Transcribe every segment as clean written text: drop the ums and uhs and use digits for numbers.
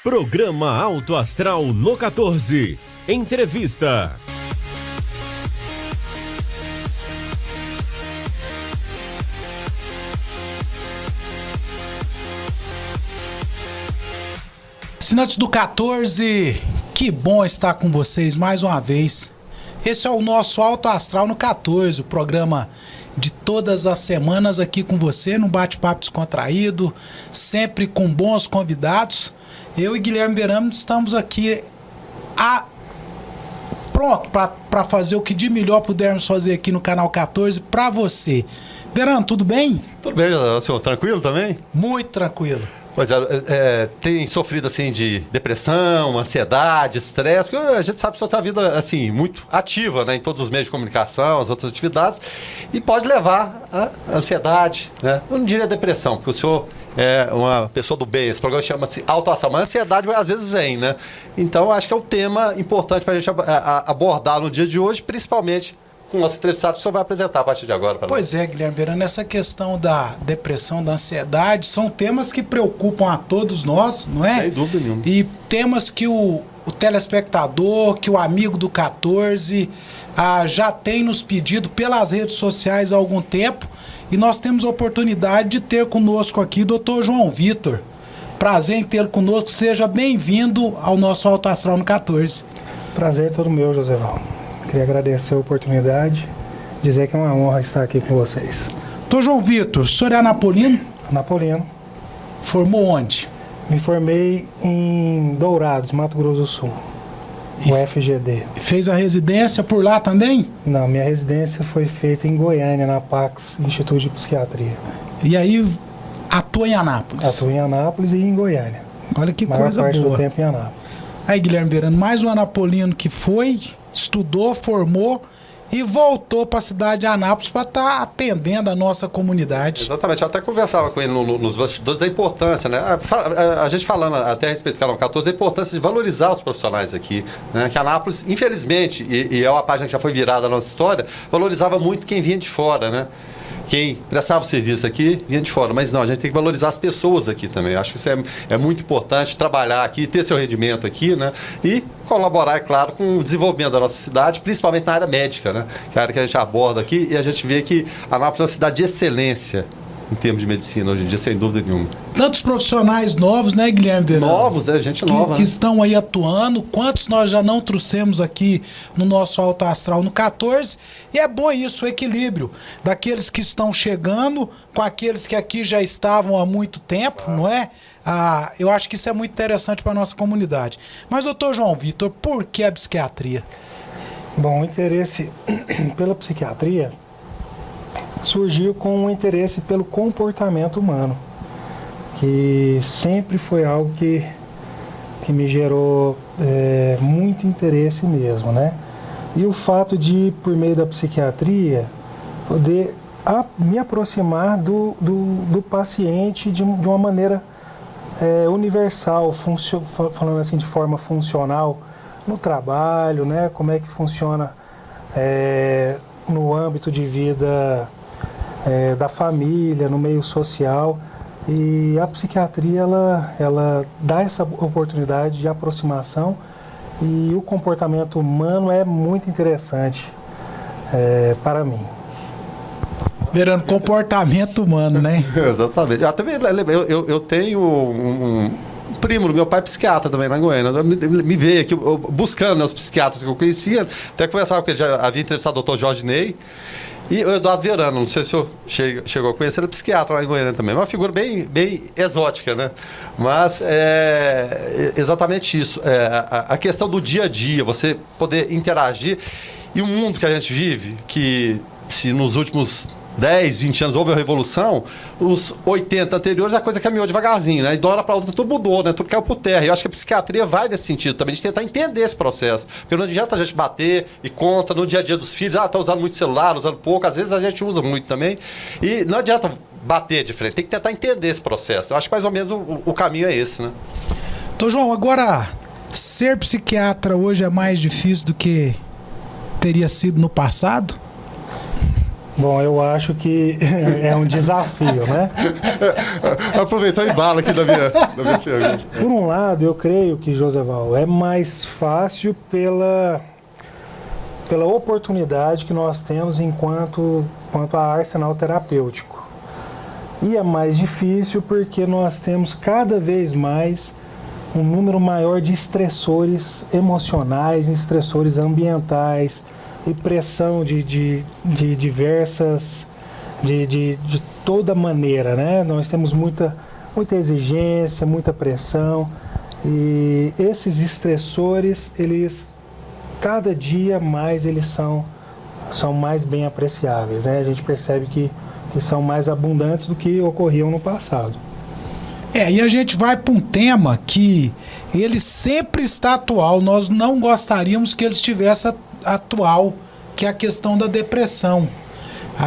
Programa Alto Astral no 14. Entrevista. Assinantes do 14, que bom estar com vocês mais uma vez. Esse é o nosso Alto Astral no 14, o programa de todas as semanas aqui com você, num bate-papo descontraído, sempre com bons convidados. Eu e Guilherme Verano estamos aqui pronto para fazer o que de melhor pudermos fazer aqui no canal 14 para você. Verano, tudo bem? Tudo bem, senhor. Tranquilo também? Muito tranquilo. Pois é, tem sofrido assim de depressão, ansiedade, estresse, porque a gente sabe que o senhor tem uma vida assim, muito ativa, né, em todos os meios de comunicação, as outras atividades, e pode levar a ansiedade, né? Eu não diria depressão, porque o senhor é uma pessoa do bem, esse programa chama-se Alto Astral, mas a ansiedade às vezes vem, né? Então acho que é um tema importante para a gente abordar no dia de hoje, principalmente com o nosso entrevistado que o senhor vai apresentar a partir de agora. Pois é, Guilherme Verano, essa questão da depressão, da ansiedade, são temas que preocupam a todos nós, não é? Sem dúvida nenhuma. E temas que o telespectador, que o amigo do 14 já tem nos pedido pelas redes sociais há algum tempo, e nós temos a oportunidade de ter conosco aqui o Dr. João Vitor. Prazer em tê-lo conosco, seja bem-vindo ao nosso Alto Astral no 14. Prazer todo meu, Joséval. Queria agradecer a oportunidade, dizer que é uma honra estar aqui com vocês. Dr. João Vitor, o senhor é anapolino? Anapolino. Formou onde? Me formei em Dourados, Mato Grosso do Sul, o FGD. Fez a residência por lá também? Não, minha residência foi feita em Goiânia, na PAX, Instituto de Psiquiatria. E aí atua em Anápolis? Atuo em Anápolis e em Goiânia. Olha que maior coisa parte boa. do tempo em Anápolis. Aí, Guilherme Verano, mais um anapolino que foi, estudou, formou e voltou para a cidade de Anápolis para estar atendendo a nossa comunidade. Exatamente, eu até conversava com ele nos bastidores da importância, né? A gente falando até a respeito do canal 14, a importância de valorizar os profissionais aqui, né? Que Anápolis, infelizmente, e é uma página que já foi virada na nossa história, valorizava muito quem vinha de fora, né? Quem prestava o serviço aqui vinha de fora, mas não, a gente tem que valorizar as pessoas aqui também. Eu acho que isso é muito importante, trabalhar aqui, ter seu rendimento aqui, né? E colaborar, é claro, com o desenvolvimento da nossa cidade, principalmente na área médica, né? Que é a área que a gente aborda aqui, e a gente vê que Anápolis é uma cidade de excelência em termos de medicina hoje em dia, sem dúvida nenhuma. Tantos profissionais novos, né, Guilherme Verano? Novos, gente nova. Que estão aí atuando. Quantos nós já não trouxemos aqui no nosso Alto Astral no 14? E é bom isso, o equilíbrio daqueles que estão chegando com aqueles que aqui já estavam há muito tempo, não é? Eu acho que isso é muito interessante para a nossa comunidade. Mas, doutor João Vitor, por que a psiquiatria? Bom, o interesse pela psiquiatria surgiu com um interesse pelo comportamento humano, que sempre foi algo que me gerou muito interesse mesmo, né? E o fato de, por meio da psiquiatria, poder me aproximar do paciente de uma maneira universal, falando assim de forma funcional, no trabalho, né? Como é que funciona no âmbito de vida da família, no meio social. E a psiquiatria ela dá essa oportunidade de aproximação, e o comportamento humano é muito interessante para mim. Verano, comportamento humano, né? Exatamente. Eu tenho um primo do meu pai, psiquiatra também na Goiânia. Me veio aqui buscando, né, os psiquiatras que eu conhecia. Até conversava com ele, já havia entrevistado o Dr. Jorge Ney. E o Eduardo Verano, não sei se o senhor chegou a conhecer, ele é psiquiatra lá em Goiânia também. Uma figura bem exótica, né? Mas é exatamente isso. A questão do dia a dia, você poder interagir. E o mundo que a gente vive, que se nos últimos 10, 20 anos houve a revolução, os 80 anteriores a coisa caminhou devagarzinho, né? E de uma hora para outra tudo mudou, né? Tudo caiu por terra. E eu acho que a psiquiatria vai nesse sentido também, de tentar entender esse processo. Porque não adianta a gente bater e contra no dia a dia dos filhos, tá usando muito celular, usando pouco, às vezes a gente usa muito também. E não adianta bater de frente, tem que tentar entender esse processo. Eu acho que mais ou menos o caminho é esse, né? Então, João, agora, ser psiquiatra hoje é mais difícil do que teria sido no passado? Bom, eu acho que é um desafio, né? Aproveitou e bala aqui da minha pergunta. Por um lado, eu creio que, Joseval, é mais fácil pela oportunidade que nós temos enquanto a arsenal terapêutico. E é mais difícil porque nós temos cada vez mais um número maior de estressores emocionais, estressores ambientais e pressão de diversas, de toda maneira, né? Nós temos muita exigência, muita pressão, e esses estressores, eles, cada dia mais, eles são mais bem apreciáveis, né? A gente percebe que são mais abundantes do que ocorriam no passado. E a gente vai para um tema que ele sempre está atual. Nós não gostaríamos que ele estivesse atual, que é a questão da depressão.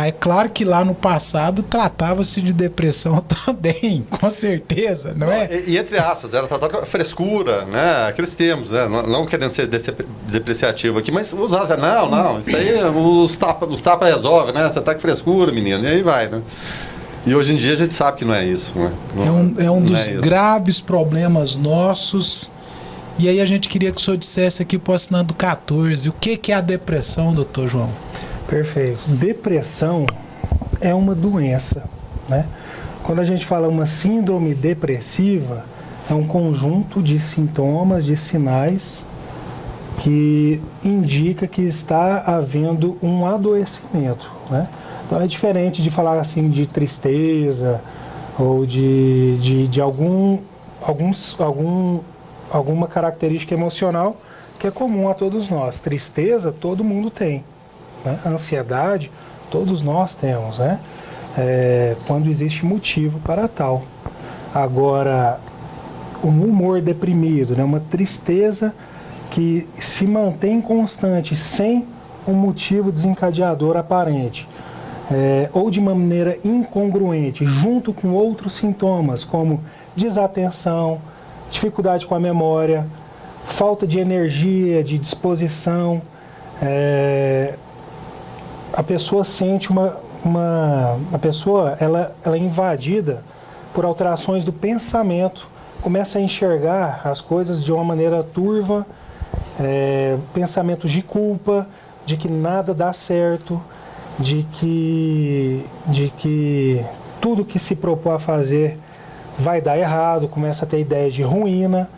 É claro que lá no passado tratava-se de depressão também, com certeza, não é? E entre aspas, era tratado com frescura, né? Aqueles termos, né? Não querendo ser depreciativo aqui, mas usava, não, isso aí os tapa resolve, né? Você tá com frescura, menino, e aí vai, né? E hoje em dia a gente sabe que não é isso. Né? É um dos graves problemas nossos. E aí a gente queria que o senhor dissesse aqui para o assinando 14, o que é a depressão, doutor João? Perfeito. Depressão é uma doença, né? Quando a gente fala uma síndrome depressiva, é um conjunto de sintomas, de sinais que indica que está havendo um adoecimento, né? Então é diferente de falar assim de tristeza ou de alguma característica emocional que é comum a todos nós. Tristeza todo mundo tem, né? Ansiedade todos nós temos, né? Quando existe motivo para tal. Agora, um humor deprimido, né? Uma tristeza que se mantém constante sem um motivo desencadeador aparente. Ou de uma maneira incongruente, junto com outros sintomas, como desatenção, dificuldade com a memória, falta de energia, de disposição. A pessoa sente a pessoa ela é invadida por alterações do pensamento, começa a enxergar as coisas de uma maneira turva, pensamentos de culpa, de que nada dá certo, de que tudo que se propõe a fazer vai dar errado, começa a ter ideia de ruína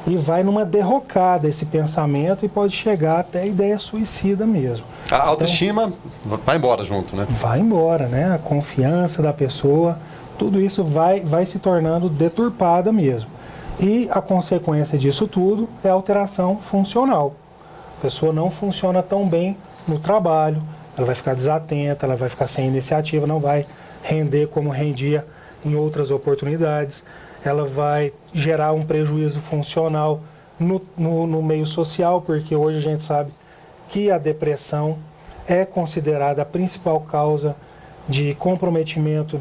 e vai numa derrocada esse pensamento e pode chegar até a ideia suicida mesmo. A autoestima vai embora junto, né? Vai embora, né? A confiança da pessoa, tudo isso vai se tornando deturpada mesmo. E a consequência disso tudo é a alteração funcional. A pessoa não funciona tão bem no trabalho, ela vai ficar desatenta, ela vai ficar sem iniciativa, não vai render como rendia em outras oportunidades. Ela vai gerar um prejuízo funcional no meio social, porque hoje a gente sabe que a depressão é considerada a principal causa de comprometimento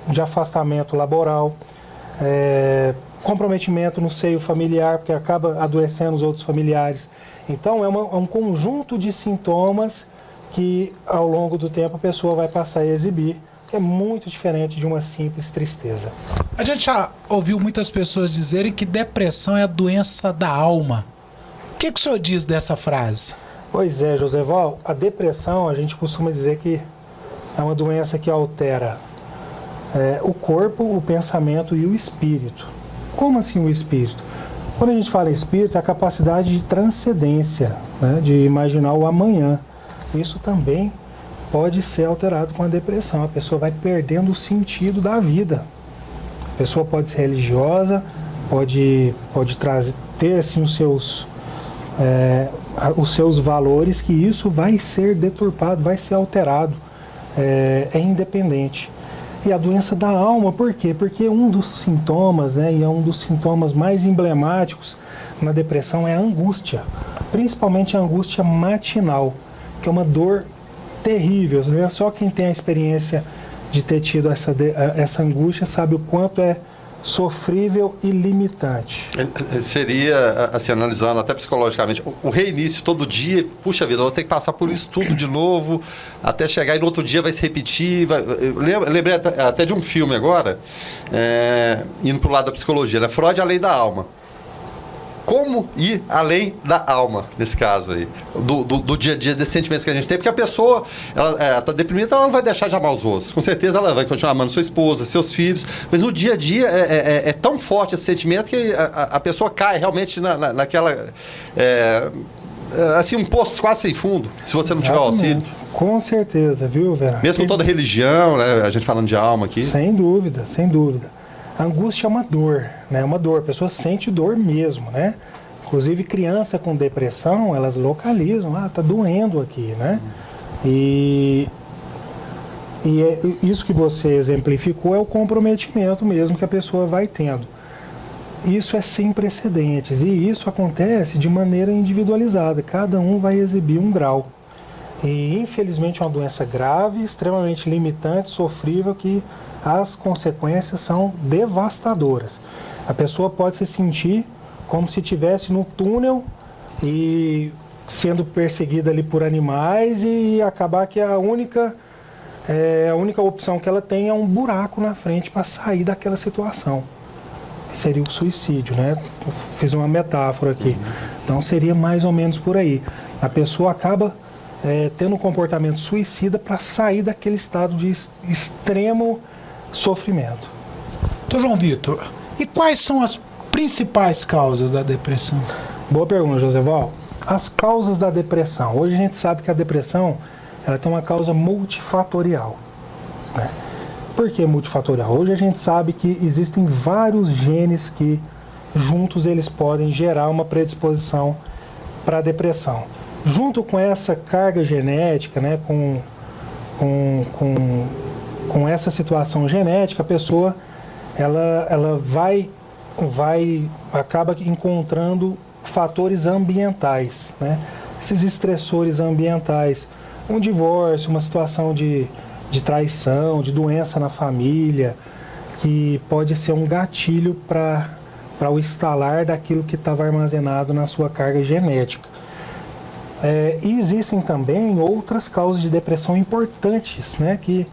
de afastamento laboral, comprometimento no seio familiar, porque acaba adoecendo os outros familiares. Então é um conjunto de sintomas que ao longo do tempo a pessoa vai passar a exibir, que é muito diferente de uma simples tristeza. A gente já ouviu muitas pessoas dizerem que depressão é a doença da alma. O que o senhor diz dessa frase? Pois é, Joseval, a depressão a gente costuma dizer que é uma doença que altera o corpo, o pensamento e o espírito. Como assim o espírito? Quando a gente fala em espírito, é a capacidade de transcendência, né, de imaginar o amanhã. Isso também pode ser alterado com a depressão. A pessoa vai perdendo o sentido da vida. A pessoa pode ser religiosa, pode ter assim, os seus valores, que isso vai ser deturpado, vai ser alterado. É independente. E a doença da alma, por quê? Porque um dos sintomas, né, e é um dos sintomas mais emblemáticos na depressão é a angústia. Principalmente a angústia matinal, que é uma dor terrível. Só quem tem a experiência de ter tido essa angústia sabe o quanto é sofrível e limitante. Seria, assim, analisando até psicologicamente, o reinício todo dia, puxa vida, eu vou ter que passar por isso tudo de novo, até chegar e no outro dia vai se repetir. Eu lembrei até de um filme agora, indo para o lado da psicologia, né? Freud Além da Alma. Como ir além da alma, nesse caso aí, do dia a dia, desses sentimentos que a gente tem, porque a pessoa, ela está deprimida, ela não vai deixar de amar os outros. Com certeza ela vai continuar amando sua esposa, seus filhos, mas no dia a dia é tão forte esse sentimento que a pessoa cai realmente naquela... assim, um poço quase sem fundo, se você não tiver auxílio. Com certeza, viu, Vera? Mesmo com toda religião, né, a gente falando de alma aqui. Sem dúvida, sem dúvida. A angústia é uma dor, né? Uma dor, a pessoa sente dor mesmo, né? Inclusive criança com depressão, elas localizam, tá doendo aqui, né? E isso que você exemplificou é o comprometimento mesmo que a pessoa vai tendo. Isso é sem precedentes e isso acontece de maneira individualizada, cada um vai exibir um grau. E infelizmente é uma doença grave, extremamente limitante, sofrível, que as consequências são devastadoras. A pessoa pode se sentir como se estivesse no túnel e sendo perseguida ali por animais e acabar que a única opção que ela tem é um buraco na frente para sair daquela situação. Seria o suicídio, né? Eu fiz uma metáfora aqui. Então seria mais ou menos por aí. A pessoa acaba tendo um comportamento suicida para sair daquele estado de extremo sofrimento. Doutor João Vitor, e quais são as principais causas da depressão? Boa pergunta, Joseval. As causas da depressão. Hoje a gente sabe que a depressão ela tem uma causa multifatorial, né? Por que multifatorial? Hoje a gente sabe que existem vários genes que juntos eles podem gerar uma predisposição para a depressão. Junto com essa carga genética, né, com essa situação genética, a pessoa ela acaba encontrando fatores ambientais, né? Esses estressores ambientais, um divórcio, uma situação de traição, de doença na família, que pode ser um gatilho para o instalar daquilo que estava armazenado na sua carga genética. E existem também outras causas de depressão importantes, né? Que,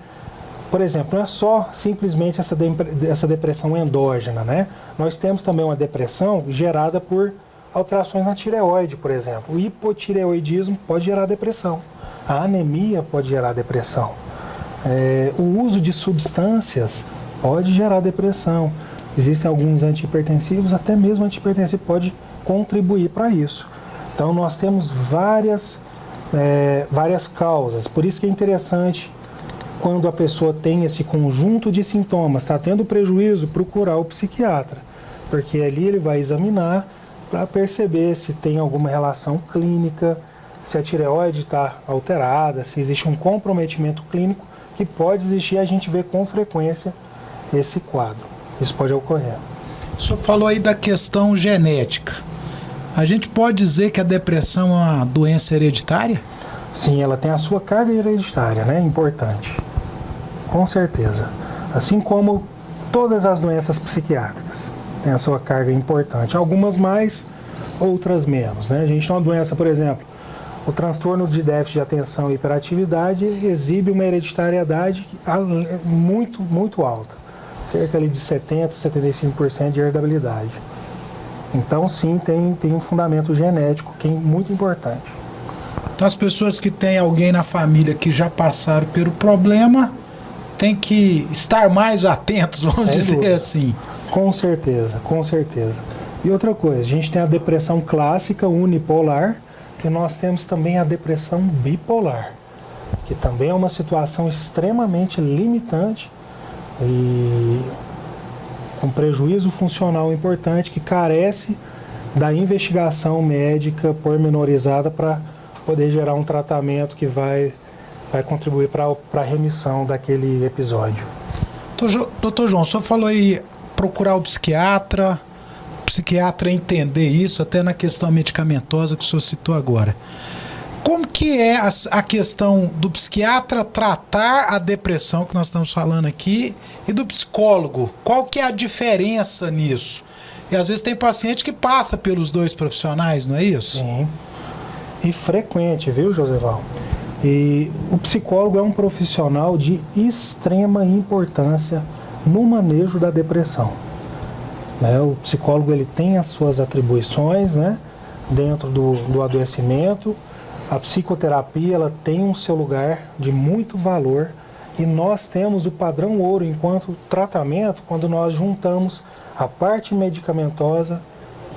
por exemplo, não é só simplesmente essa depressão endógena, né? Nós temos também uma depressão gerada por alterações na tireoide, por exemplo. O hipotireoidismo pode gerar depressão. A anemia pode gerar depressão. O uso de substâncias pode gerar depressão. Existem alguns antihipertensivos, até mesmo antihipertensivo pode contribuir para isso. Então nós temos várias causas. Por isso que é interessante, quando a pessoa tem esse conjunto de sintomas, está tendo prejuízo, procurar o psiquiatra. Porque ali ele vai examinar para perceber se tem alguma relação clínica, se a tireoide está alterada, se existe um comprometimento clínico que pode existir, a gente vê com frequência esse quadro. Isso pode ocorrer. O senhor falou aí da questão genética. A gente pode dizer que a depressão é uma doença hereditária? Sim, ela tem a sua carga hereditária, né? Importante. Com certeza. Assim como todas as doenças psiquiátricas têm a sua carga importante. Algumas mais, outras menos, né? A gente tem uma doença, por exemplo, o transtorno de déficit de atenção e hiperatividade exibe uma hereditariedade muito, muito alta. Cerca ali de 70%, 75% de heredabilidade. Então, sim, tem um fundamento genético que é muito importante. Então, as pessoas que têm alguém na família que já passaram pelo problema têm que estar mais atentos, vamos dizer assim. Com certeza, com certeza. E outra coisa, a gente tem a depressão clássica unipolar, e nós temos também a depressão bipolar, que também é uma situação extremamente limitante e um prejuízo funcional importante que carece da investigação médica pormenorizada para poder gerar um tratamento que vai contribuir para a remissão daquele episódio. Doutor João, o senhor falou aí procurar o psiquiatra entender isso, até na questão medicamentosa que o senhor citou agora. Como que é a questão do psiquiatra tratar a depressão que nós estamos falando aqui e do psicólogo? Qual que é a diferença nisso? E às vezes tem paciente que passa pelos dois profissionais, não é isso? Sim. E frequente, viu, Joseval? E o psicólogo é um profissional de extrema importância no manejo da depressão. Né? O psicólogo ele tem as suas atribuições, né, dentro do adoecimento. A psicoterapia ela tem um seu lugar de muito valor e nós temos o padrão ouro enquanto tratamento quando nós juntamos a parte medicamentosa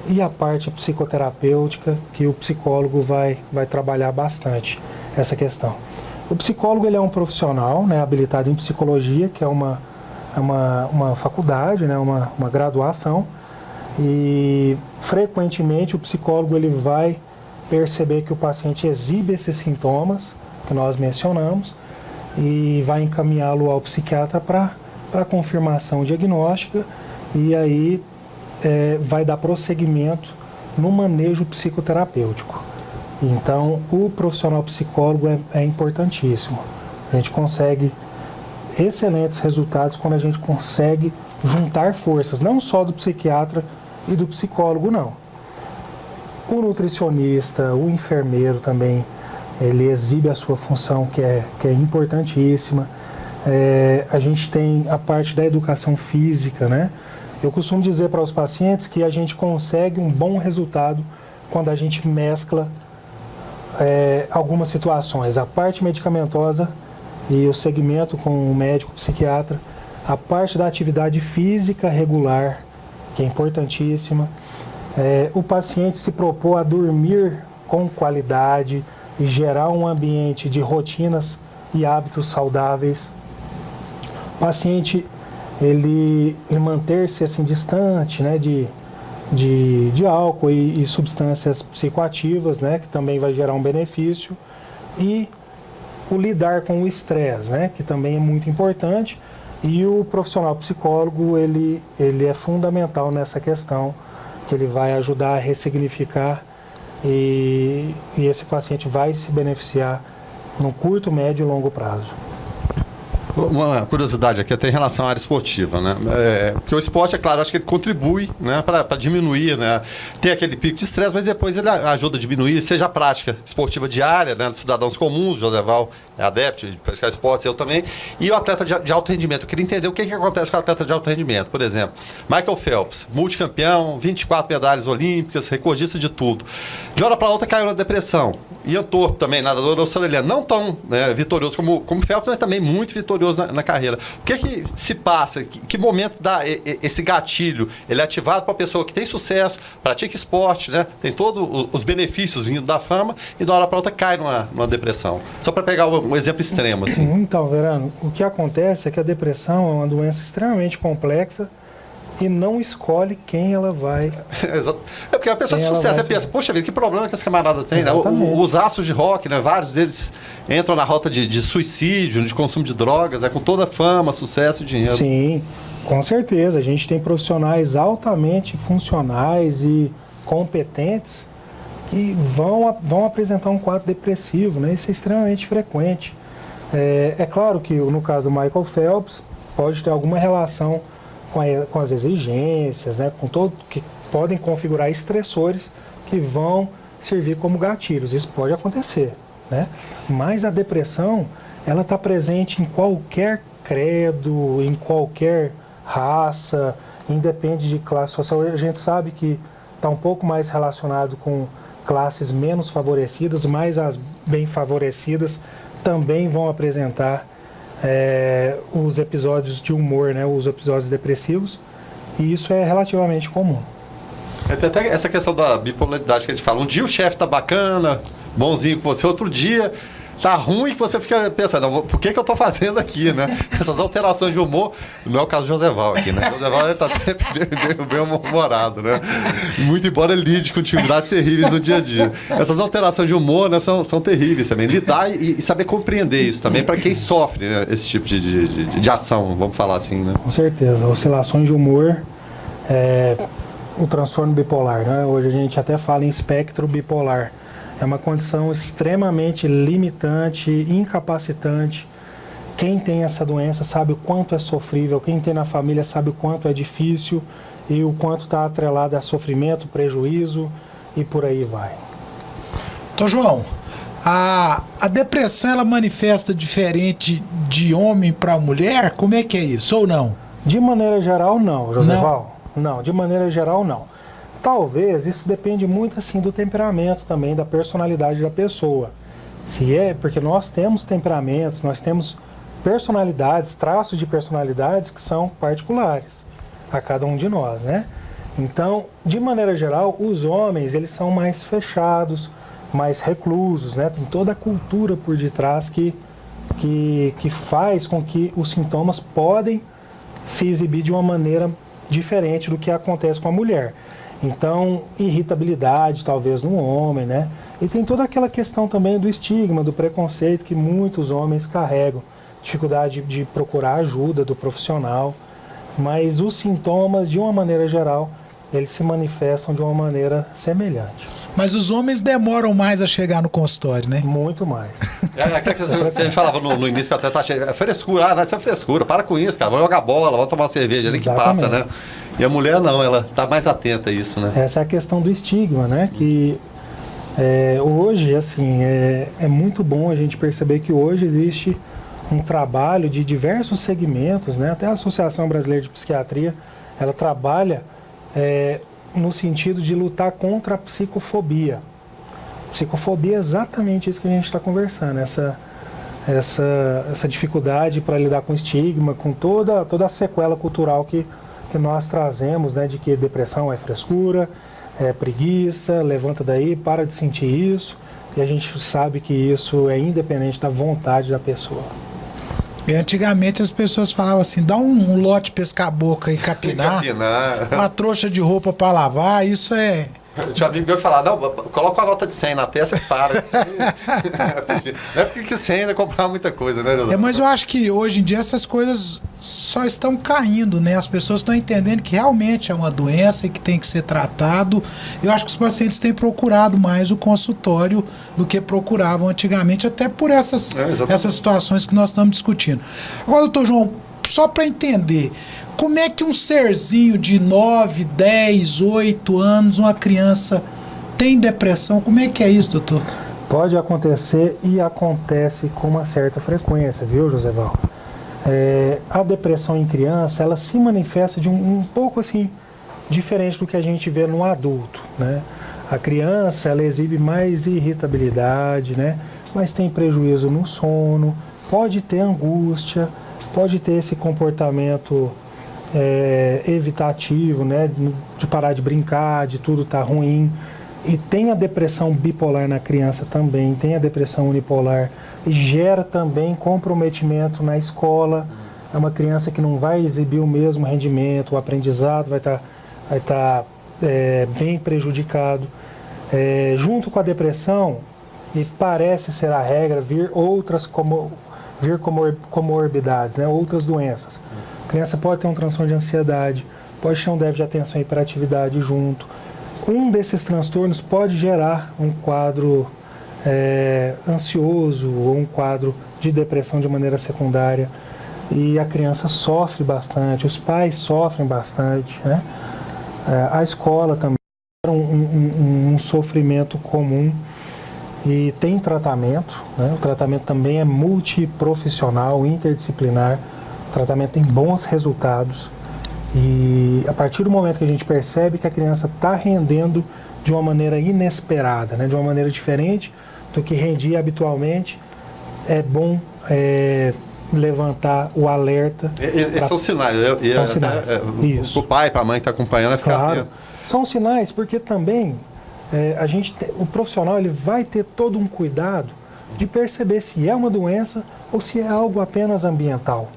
e a parte psicoterapêutica, que o psicólogo vai trabalhar bastante essa questão. O psicólogo ele é um profissional, né, habilitado em psicologia, que é uma faculdade, né, uma graduação, e frequentemente o psicólogo ele vai perceber que o paciente exibe esses sintomas que nós mencionamos e vai encaminhá-lo ao psiquiatra para confirmação diagnóstica e aí vai dar prosseguimento no manejo psicoterapêutico. Então, o profissional psicólogo é importantíssimo. A gente consegue excelentes resultados quando a gente consegue juntar forças, não só do psiquiatra e do psicólogo, não. O nutricionista, o enfermeiro também, ele exibe a sua função que é importantíssima. A gente tem a parte da educação física, né? Eu costumo dizer para os pacientes que a gente consegue um bom resultado quando a gente mescla algumas situações, a parte medicamentosa e o segmento com o médico psiquiatra, a parte da atividade física regular, que é importantíssima, o paciente se propor a dormir com qualidade e gerar um ambiente de rotinas e hábitos saudáveis. O paciente ele manter-se assim distante, né, de álcool e substâncias psicoativas, né, que também vai gerar um benefício, e o lidar com o estresse, né, que também é muito importante, e o profissional psicólogo ele é fundamental nessa questão, que ele vai ajudar a ressignificar e esse paciente vai se beneficiar no curto, médio e longo prazo. Uma curiosidade aqui até em relação à área esportiva, né? Porque o esporte, é claro, acho que ele contribui, né, para diminuir, né? Tem aquele pico de estresse, mas depois ele ajuda a diminuir, seja a prática esportiva diária, né, dos cidadãos comuns, o Joseval é adepto de praticar esportes, eu também, e o atleta de alto rendimento. Eu queria entender o que acontece com o atleta de alto rendimento. Por exemplo, Michael Phelps, multicampeão, 24 medalhas olímpicas, recordista de tudo. De hora para outra caiu na depressão. Ian Thorpe também, nadador australiano, não tão, né, vitorioso como Phelps, mas também muito vitorioso na carreira. O que se passa? Que momento dá esse gatilho? Ele é ativado para a pessoa que tem sucesso, pratica esporte, né? Tem todos os benefícios vindo da fama e da hora para outra cai numa depressão. Só para pegar um exemplo extremo, assim. Então, Verano, o que acontece é que a depressão é uma doença extremamente complexa e não escolhe quem ela vai. Exato. É porque a pessoa de sucesso, você pensa, poxa vida, que problema que esse camarada tem, né? Os astros de rock, né? Vários deles entram na rota de suicídio, de consumo de drogas, com toda a fama, sucesso e dinheiro. Sim, com certeza. A gente tem profissionais altamente funcionais e competentes que vão apresentar um quadro depressivo, né? Isso é extremamente frequente. É claro que no caso do Michael Phelps pode ter alguma relação com as exigências, né, com todo que podem configurar estressores que vão servir como gatilhos. Isso pode acontecer, né? Mas a depressão, ela está presente em qualquer credo, em qualquer raça, independe de classe social. A gente sabe que está um pouco mais relacionado com classes menos favorecidas, mas as bem favorecidas também vão apresentar os episódios de humor, né, os episódios depressivos, e isso é relativamente comum. Tem até essa questão da bipolaridade que a gente fala. Um dia o chefe tá bacana, bonzinho com você, outro dia tá ruim, que você fica pensando, por que eu tô fazendo aqui, né? Essas alterações de humor, não é o caso do Joseval aqui, né? O Joseval ele tá sempre bem humorado, né? Muito embora ele lide com dificuldades terríveis no dia a dia. Essas alterações de humor, né, são terríveis também. Lidar e saber compreender isso também para quem sofre, né, esse tipo de ação, vamos falar assim, né? Com certeza. Oscilações de humor, o transtorno bipolar, né? Hoje a gente até fala em espectro bipolar. É uma condição extremamente limitante, incapacitante. Quem tem essa doença sabe o quanto é sofrível, quem tem na família sabe o quanto é difícil e o quanto está atrelado a sofrimento, prejuízo e por aí vai. Então, João, a depressão ela manifesta diferente de homem para mulher? Como é que é isso, ou não? De maneira geral, não, Joseval. Não, de maneira geral, não. Talvez isso depende muito assim do temperamento também, da personalidade da pessoa. Se é, porque nós temos temperamentos, nós temos personalidades, traços de personalidades que são particulares a cada um de nós, né? Então, de maneira geral, os homens, eles são mais fechados, mais reclusos, né? Tem toda a cultura por detrás que faz com que os sintomas podem se exibir de uma maneira diferente do que acontece com a mulher. Então, irritabilidade, talvez, no homem, né? E tem toda aquela questão também do estigma, do preconceito que muitos homens carregam. Dificuldade de procurar ajuda do profissional. Mas os sintomas, de uma maneira geral, eles se manifestam de uma maneira semelhante. Mas os homens demoram mais a chegar no consultório, né? Muito mais. É aquela que a gente falava no início, que até tá cheio. É frescura, isso é frescura, para com isso, cara. Vamos jogar bola, vamos tomar uma cerveja ali que passa, né? E a mulher não, ela tá mais atenta a isso, né? Essa é a questão do estigma, né? Que hoje, assim, é muito bom a gente perceber que hoje existe um trabalho de diversos segmentos, né? Até a Associação Brasileira de Psiquiatria, ela trabalha no sentido de lutar contra a psicofobia. Psicofobia é exatamente isso que a gente está conversando, essa dificuldade para lidar com estigma, com toda a sequela cultural que nós trazemos, né, de que depressão é frescura, é preguiça, levanta daí, para de sentir isso, e a gente sabe que isso é independente da vontade da pessoa. E antigamente as pessoas falavam assim, dá um lote pescar-boca e capinar, uma trouxa de roupa para lavar, isso é... Tinha um amigo meu que falava, não, coloca uma nota de 100 na testa e para. Não é porque 100 ainda comprar muita coisa, né, José? Mas eu acho que hoje em dia essas coisas só estão caindo, né? As pessoas estão entendendo que realmente é uma doença e que tem que ser tratado. Eu acho que os pacientes têm procurado mais o consultório do que procuravam antigamente, até por essas situações que nós estamos discutindo. Agora, doutor João, só para entender, como é que um serzinho de 9, 10, 8 anos, uma criança, tem depressão? Como é que é isso, doutor? Pode acontecer e acontece com uma certa frequência, viu, Joseval? A depressão em criança, ela se manifesta de um pouco assim, diferente do que a gente vê no adulto, né? A criança, ela exibe mais irritabilidade, né? Mas tem prejuízo no sono, pode ter angústia, pode ter esse comportamento evitativo, né, de parar de brincar, de tudo tá ruim. E tem a depressão bipolar na criança também, tem a depressão unipolar, e gera também comprometimento na escola. É uma criança que não vai exibir o mesmo rendimento, o aprendizado vai estar bem prejudicado. Junto com a depressão, e parece ser a regra, vir comorbidades, né, outras doenças. A criança pode ter um transtorno de ansiedade, pode ter um déficit de atenção e hiperatividade junto. Um desses transtornos pode gerar um quadro ansioso ou um quadro de depressão de maneira secundária. E a criança sofre bastante, os pais sofrem bastante, né? A escola também é um sofrimento comum e tem tratamento, né? O tratamento também é multiprofissional, interdisciplinar. O tratamento tem bons resultados e a partir do momento que a gente percebe que a criança está rendendo de uma maneira inesperada, né, de uma maneira diferente do que rendia habitualmente, é bom levantar o alerta. Esses são sinais. São sinais. O pai, para a mãe que está acompanhando, vai ficar atento. São sinais porque também o profissional ele vai ter todo um cuidado de perceber se é uma doença ou se é algo apenas ambiental.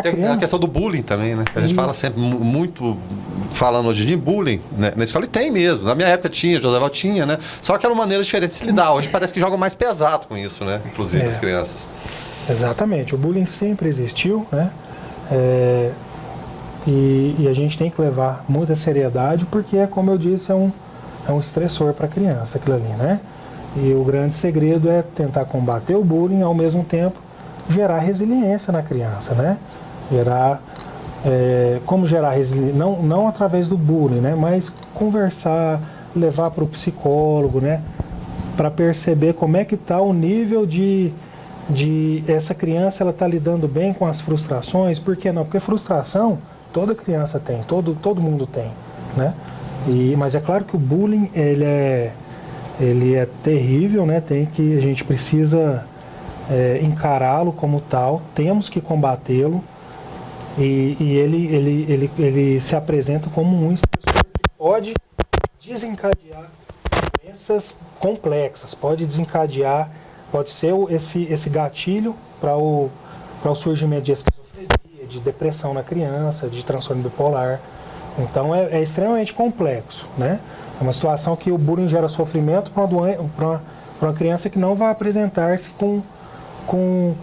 Tem a questão do bullying também, né? A gente fala sempre muito, falando hoje de bullying, né? Na escola tem mesmo. Na minha época tinha, Joseval tinha, né? Só que era uma maneira diferente de se lidar. Hoje parece que jogam mais pesado com isso, né? Inclusive as crianças. Exatamente. O bullying sempre existiu, né? E a gente tem que levar muita seriedade porque, como eu disse, é um estressor para a criança aquilo ali, né? E o grande segredo é tentar combater o bullying e, ao mesmo tempo, gerar resiliência na criança, né? Como gerar resiliência? Não através do bullying, né? Mas conversar, levar para o psicólogo, né? Para perceber como é que está o nível de essa criança, ela está lidando bem com as frustrações. Por que não? Porque frustração toda criança tem, todo mundo tem, né? Mas é claro que o bullying, ele é terrível, né? A gente precisa encará-lo como tal, temos que combatê-lo, e ele se apresenta como um estressor que pode desencadear doenças complexas, pode ser esse gatilho para o surgimento de esquizofrenia, de depressão na criança, de transtorno bipolar. Então é extremamente complexo, né? É uma situação que o bullying gera sofrimento para uma criança que não vai apresentar-se com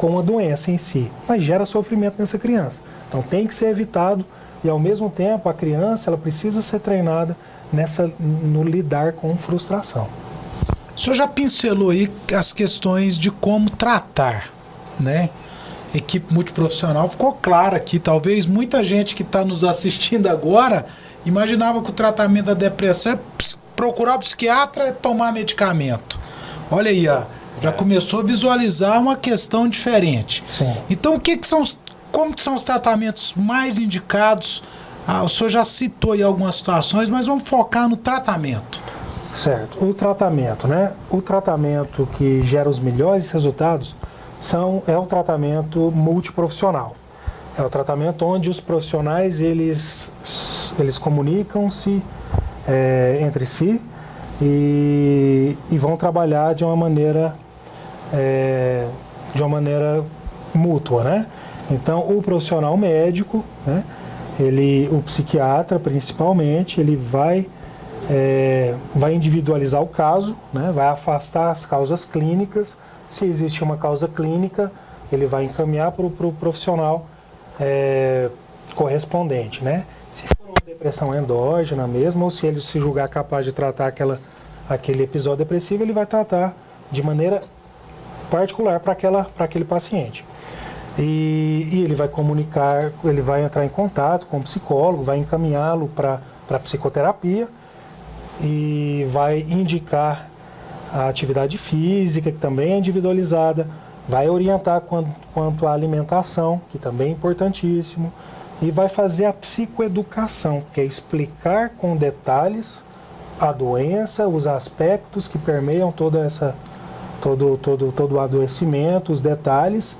uma doença em si, mas gera sofrimento nessa criança. Então tem que ser evitado, e ao mesmo tempo a criança, ela precisa ser treinada no lidar com frustração. O senhor já pincelou aí as questões de como tratar, né? Equipe multiprofissional, ficou claro aqui. Talvez muita gente que está nos assistindo agora imaginava que o tratamento da depressão é procurar o psiquiatra e tomar medicamento. Olha aí, ó, já começou a visualizar uma questão diferente. Sim. Então, como que são os tratamentos mais indicados? O senhor já citou aí algumas situações, mas vamos focar no tratamento. Certo. O tratamento, né? O tratamento que gera os melhores resultados é o tratamento multiprofissional. É o tratamento onde os profissionais eles comunicam-se entre si e vão trabalhar de uma maneira mútua, né? Então, o profissional médico, né? O psiquiatra principalmente, ele vai individualizar o caso, né? Vai afastar as causas clínicas. Se existe uma causa clínica, ele vai encaminhar para o profissional correspondente, né? Se for uma depressão endógena mesmo, ou se ele se julgar capaz de tratar aquele episódio depressivo, ele vai tratar de maneira particular para aquele paciente. E ele vai comunicar, ele vai entrar em contato com o psicólogo, vai encaminhá-lo para psicoterapia e vai indicar a atividade física, que também é individualizada, vai orientar quanto à alimentação, que também é importantíssimo, e vai fazer a psicoeducação, que é explicar com detalhes a doença, os aspectos que permeiam todo o adoecimento, os detalhes,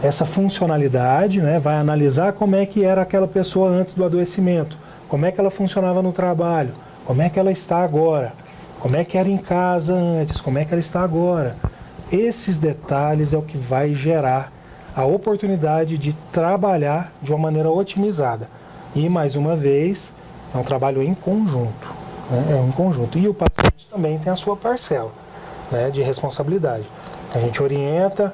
essa funcionalidade, né? Vai analisar como é que era aquela pessoa antes do adoecimento, como é que ela funcionava no trabalho, como é que ela está agora, como é que era em casa antes, como é que ela está agora. Esses detalhes é o que vai gerar a oportunidade de trabalhar de uma maneira otimizada. E, mais uma vez, é um trabalho em conjunto, né? É um conjunto. E o paciente também tem a sua parcela, né, de responsabilidade. A gente orienta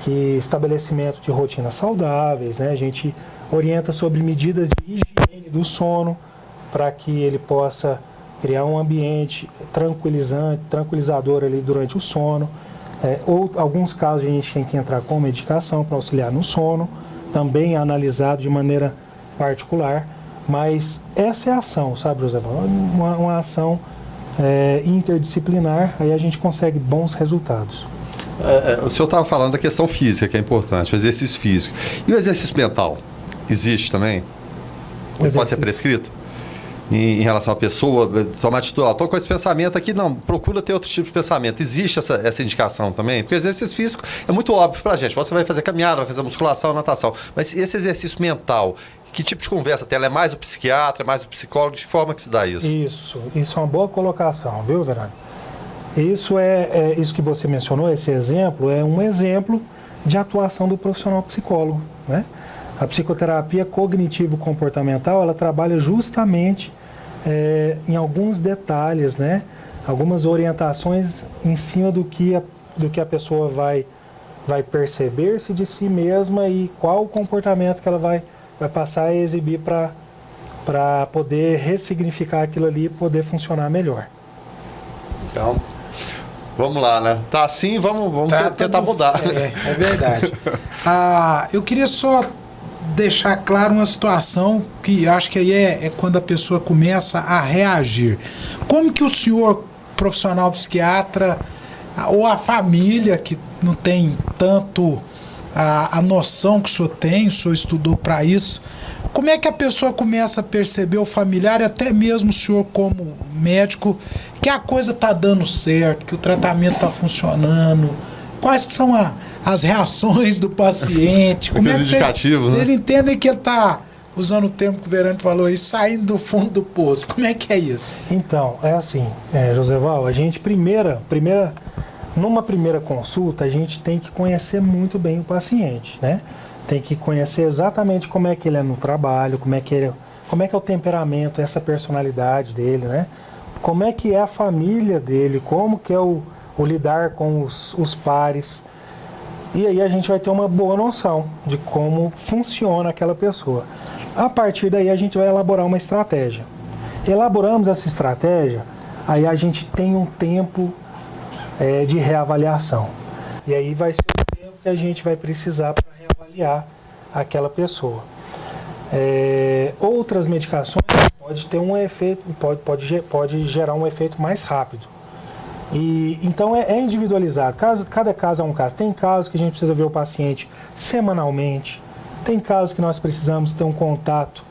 que estabelecimento de rotinas saudáveis, né? A gente orienta sobre medidas de higiene do sono para que ele possa criar um ambiente tranquilizador ali durante o sono. Ou alguns casos a gente tem que entrar com medicação para auxiliar no sono, também é analisado de maneira particular, mas essa é a ação, sabe, José? Uma ação interdisciplinar, aí a gente consegue bons resultados. O senhor estava falando da questão física, que é importante, o exercício físico. E o exercício mental? Existe também? Ele pode ser prescrito? Em relação à pessoa, tomar atitude, estou com esse pensamento aqui, não, procura ter outro tipo de pensamento. Existe essa indicação também? Porque o exercício físico é muito óbvio para a gente. Você vai fazer caminhada, vai fazer musculação, natação. Mas esse exercício mental, que tipo de conversa tem? Ela é mais o psiquiatra, é mais o psicólogo? De que forma que se dá isso? Isso é uma boa colocação, viu, Verano? Isso isso que você mencionou, esse exemplo, é um exemplo de atuação do profissional psicólogo, né? A psicoterapia cognitivo-comportamental, ela trabalha justamente em alguns detalhes, né? Algumas orientações em cima do que a pessoa vai perceber-se de si mesma e qual o comportamento que ela vai passar a exibir para poder ressignificar aquilo ali e poder funcionar melhor. Então, Vamos lá, né? Tá assim, vamos Trata tentar mudar. É verdade. Eu queria só deixar claro uma situação que acho que aí é quando a pessoa começa a reagir. Como que o senhor, profissional psiquiatra, ou a família que não tem tanto a noção que o senhor tem, o senhor estudou para isso, como é que a pessoa começa a perceber, o familiar e até mesmo o senhor como médico, que a coisa está dando certo, que o tratamento está funcionando? Quais que são as reações do paciente? Como é que indicativos, vocês entendem que ele está, usando o termo que o Verante falou aí, saindo do fundo do poço? Como é que é isso? Então, é assim, Joseval, a gente numa primeira consulta, a gente tem que conhecer muito bem o paciente, né? Tem que conhecer exatamente como é que ele é no trabalho, como é que é o temperamento, essa personalidade dele, né? Como é que é a família dele, como que é o lidar com os pares. E aí a gente vai ter uma boa noção de como funciona aquela pessoa. A partir daí a gente vai elaborar uma estratégia. Elaboramos essa estratégia, aí a gente tem um tempo de reavaliação. E aí vai ser o tempo que a gente vai precisar para reavaliar aquela pessoa. Outras medicações pode ter um efeito, pode gerar um efeito mais rápido. E então é individualizado. Cada caso é um caso. Tem casos que a gente precisa ver o paciente semanalmente. Tem casos que nós precisamos ter um contato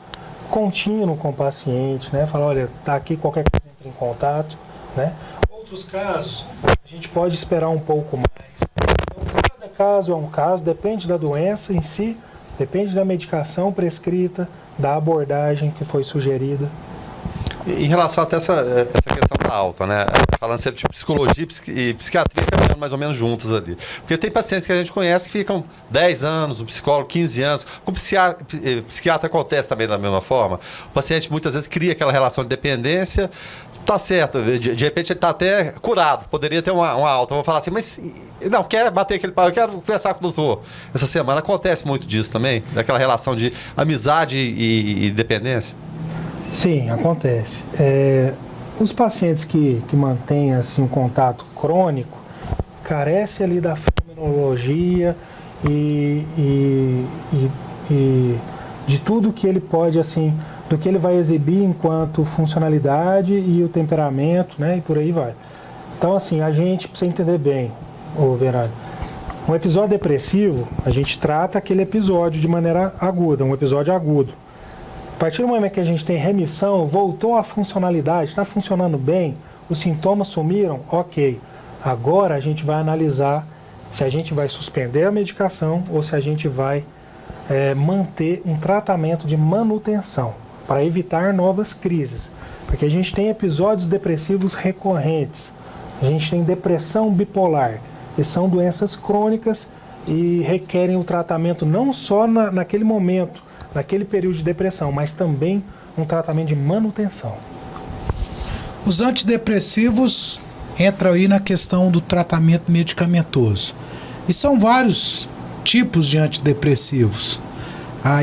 contínuo com o paciente, né? Falar, olha, tá aqui, qualquer coisa entra em contato, né? Outros casos, a gente pode esperar um pouco mais. Então, cada caso é um caso, depende da doença em si, depende da medicação prescrita, da abordagem que foi sugerida. Em relação até essa questão da alta, né? Falando sempre de psicologia e psiquiatria caminhando mais ou menos juntos ali. Porque tem pacientes que a gente conhece que ficam 10 anos, o psicólogo 15 anos. Com o psiquiatra acontece também da mesma forma. O paciente muitas vezes cria aquela relação de dependência. Tá certo, de repente ele está até curado, poderia ter uma alta. Eu vou falar assim, mas não, quer bater aquele pau, eu quero conversar com o doutor. Essa semana acontece muito disso também, daquela relação de amizade e dependência. Sim, acontece. Os pacientes que mantêm assim, um contato crônico carecem ali da fenomenologia e de tudo que ele pode, assim, do que ele vai exibir enquanto funcionalidade e o temperamento, né, e por aí vai. Então, assim, a gente precisa entender bem, Verano, um episódio depressivo, a gente trata aquele episódio de maneira aguda, um episódio agudo. A partir do momento que a gente tem remissão, voltou à funcionalidade, está funcionando bem, os sintomas sumiram, ok. Agora a gente vai analisar se a gente vai suspender a medicação ou se a gente vai manter um tratamento de manutenção para evitar novas crises. Porque a gente tem episódios depressivos recorrentes, a gente tem depressão bipolar, que são doenças crônicas e requerem o tratamento não só naquele momento, naquele período de depressão, mas também um tratamento de manutenção. Os antidepressivos entram aí na questão do tratamento medicamentoso. E são vários tipos de antidepressivos.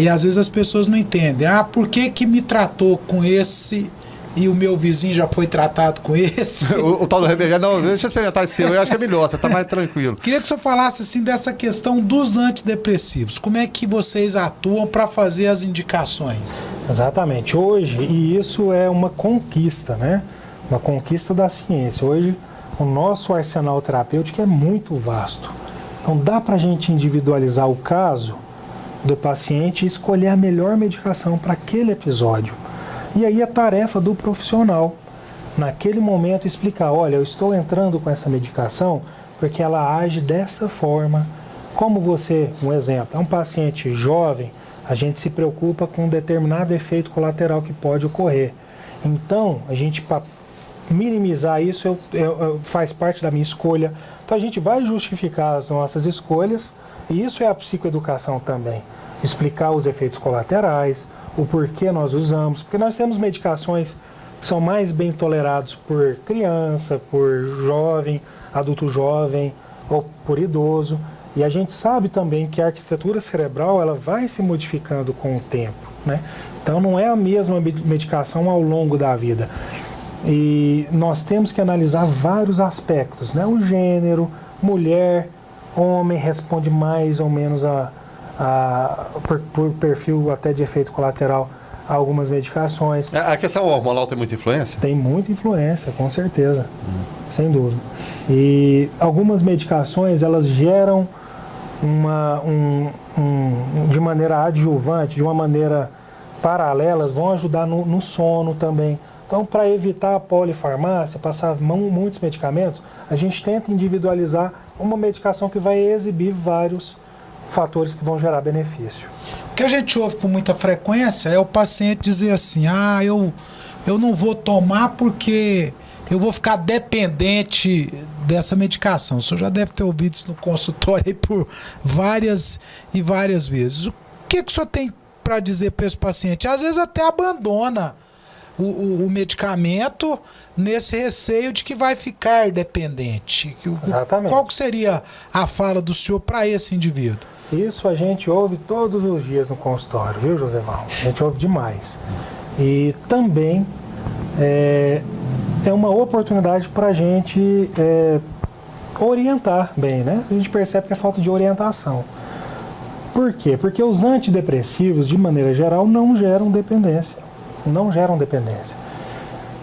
E às vezes as pessoas não entendem. Por que me tratou com esse e o meu vizinho já foi tratado com esse? o tal do remédio, não, deixa eu experimentar esse seu, eu acho que é melhor, você está mais tranquilo. Queria que o senhor falasse assim dessa questão dos antidepressivos. Como é que vocês atuam para fazer as indicações? Exatamente. Hoje, e isso é uma conquista, né? Uma conquista da ciência. Hoje, o nosso arsenal terapêutico é muito vasto. Então, dá para a gente individualizar o caso do paciente e escolher a melhor medicação para aquele episódio. E aí a tarefa do profissional, naquele momento, explicar, olha, eu estou entrando com essa medicação porque ela age dessa forma. Como você, um exemplo, é um paciente jovem, a gente se preocupa com um determinado efeito colateral que pode ocorrer. Então, a gente, para minimizar isso, faz parte da minha escolha. Então, a gente vai justificar as nossas escolhas, e isso é a psicoeducação também. Explicar os efeitos colaterais, o porquê nós usamos, porque nós temos medicações que são mais bem tolerados por criança, por jovem, adulto jovem ou por idoso, e a gente sabe também que a arquitetura cerebral ela vai se modificando com o tempo, né? Então não é a mesma medicação ao longo da vida. E nós temos que analisar vários aspectos, né? O gênero, mulher, homem responde mais ou menos por perfil até de efeito colateral a algumas medicações. A questão hormonal tem muita influência? Tem muita influência, com certeza, sem dúvida. E algumas medicações, elas geram de maneira adjuvante, de uma maneira paralela, elas vão ajudar no sono também. Então, para evitar a polifarmácia, passar muitos medicamentos, a gente tenta individualizar uma medicação que vai exibir vários fatores que vão gerar benefício. O que a gente ouve com muita frequência é o paciente dizer assim, eu não vou tomar porque eu vou ficar dependente dessa medicação. O senhor já deve ter ouvido isso no consultório aí por várias e várias vezes. O que o senhor tem para dizer para esse paciente? Às vezes até abandona o medicamento nesse receio de que vai ficar dependente. Exatamente. Qual que seria a fala do senhor para esse indivíduo? Isso a gente ouve todos os dias no consultório, viu, Joseval? A gente ouve demais. E também é uma oportunidade para a gente orientar bem, né? A gente percebe que é falta de orientação. Por quê? Porque os antidepressivos, de maneira geral, não geram dependência. Não geram dependência.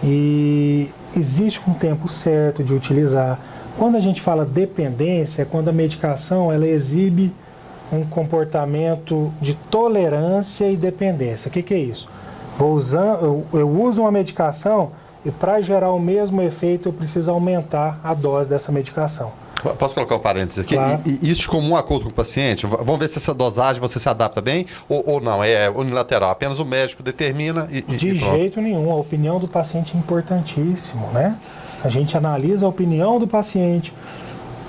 E existe um tempo certo de utilizar. Quando a gente fala dependência, é quando a medicação ela exibe um comportamento de tolerância e dependência. O que é isso? Eu uso uma medicação e para gerar o mesmo efeito eu preciso aumentar a dose dessa medicação. Posso colocar um parênteses aqui? Claro. E isso de comum acordo com o paciente? Vamos ver se essa dosagem você se adapta bem ou não, é unilateral. Apenas o médico determina e De pronto. jeito nenhum. A opinião do paciente é importantíssimo, né? A gente analisa a opinião do paciente.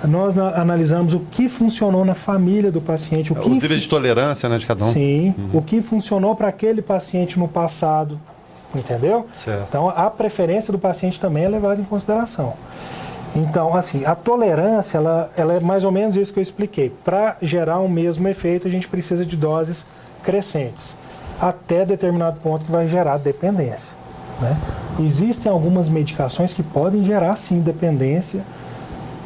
Nós analisamos o que funcionou na família do paciente. Os níveis de tolerância, né, de cada um. Sim. O que funcionou para aquele paciente no passado. Entendeu? Certo. Então, a preferência do paciente também é levada em consideração. Então, assim, a tolerância, ela é mais ou menos isso que eu expliquei. Para gerar o mesmo efeito, a gente precisa de doses crescentes, até determinado ponto que vai gerar dependência, né? Existem algumas medicações que podem gerar, sim, dependência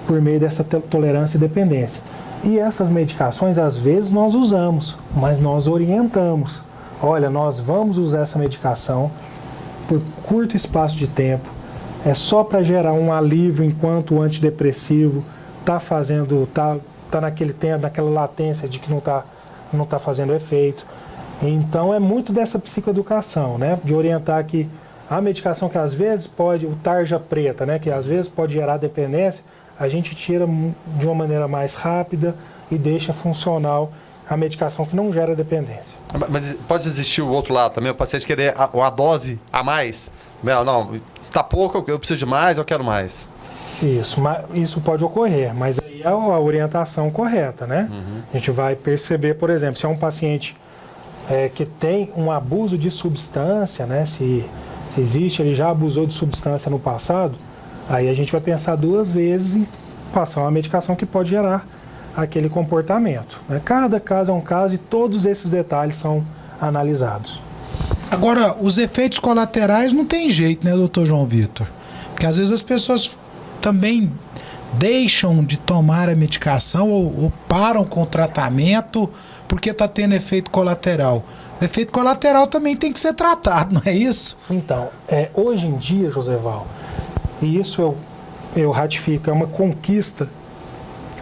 por meio dessa tolerância e dependência. E essas medicações, às vezes, nós usamos, mas nós orientamos. Olha, nós vamos usar essa medicação por curto espaço de tempo, é só para gerar um alívio enquanto o antidepressivo tá naquele tempo, naquela latência de que não tá fazendo efeito. Então é muito dessa psicoeducação, né? De orientar que a medicação que às vezes pode, o tarja preta, né? Que às vezes pode gerar dependência, a gente tira de uma maneira mais rápida e deixa funcional a medicação que não gera dependência. Mas pode existir o outro lado também, o paciente querer uma dose a mais? Não, tá pouco, eu preciso de mais, eu quero mais. Isso pode ocorrer, mas aí é a orientação correta, né? Uhum. A gente vai perceber, por exemplo, se é um paciente que tem um abuso de substância, né? Se existe, ele já abusou de substância no passado, aí a gente vai pensar duas vezes em passar uma medicação que pode gerar aquele comportamento, né? Cada caso é um caso e todos esses detalhes são analisados. Agora, os efeitos colaterais não tem jeito, né, doutor João Vitor? Porque às vezes as pessoas também deixam de tomar a medicação ou param com o tratamento porque está tendo efeito colateral. O efeito colateral também tem que ser tratado, não é isso? Então, hoje em dia, Joseval, e isso eu ratifico, é uma conquista,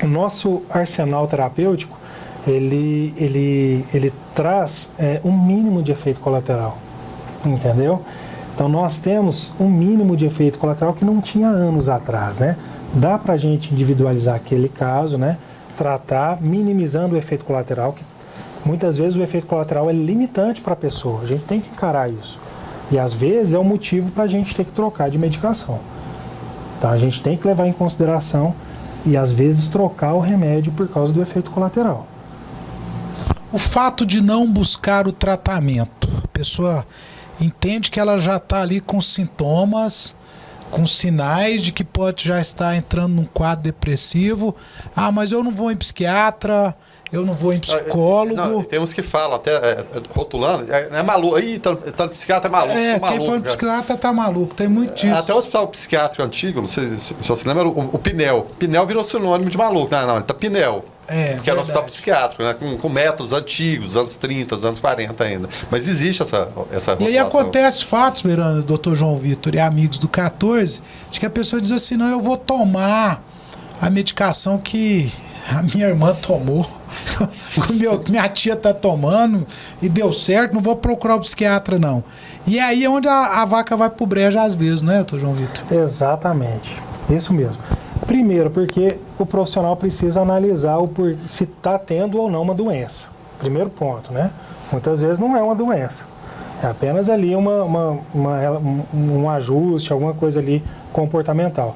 o nosso arsenal terapêutico, ele traz um mínimo de efeito colateral, entendeu? Então nós temos um mínimo de efeito colateral que não tinha anos atrás, né? Dá pra gente individualizar aquele caso, né? Tratar, minimizando o efeito colateral, que muitas vezes o efeito colateral é limitante para a pessoa, a gente tem que encarar isso. E às vezes é o motivo para a gente ter que trocar de medicação. Então a gente tem que levar em consideração e às vezes trocar o remédio por causa do efeito colateral. O fato de não buscar o tratamento, a pessoa entende que ela já está ali com sintomas, com sinais de que pode já estar entrando num quadro depressivo. Mas eu não vou em psiquiatra, eu não vou em psicólogo. Não, tem uns que falam, até rotulando, é maluco. Aí, tá no psiquiatra, é maluco. Quem maluco, for no psiquiatra tá maluco, tem muito disso. Até o hospital psiquiátrico antigo, não sei se você lembra, o Pinel. Pinel virou sinônimo de maluco. Não, ele tá Pinel. Que era um hospital psiquiátrico, né? Com métodos antigos, anos 30, anos 40 ainda. Mas existe essa E aí acontece fatos, Verano, doutor João Vitor e amigos do 14, de que a pessoa diz assim, não, eu vou tomar a medicação que a minha irmã tomou, minha tia tá tomando e deu certo, não vou procurar o psiquiatra, não. E aí é onde a vaca vai pro brejo às vezes, né, doutor João Vitor? Exatamente, isso mesmo. Primeiro, porque o profissional precisa analisar se está tendo ou não uma doença. Primeiro ponto, né? Muitas vezes não é uma doença. É apenas ali um ajuste, alguma coisa ali comportamental.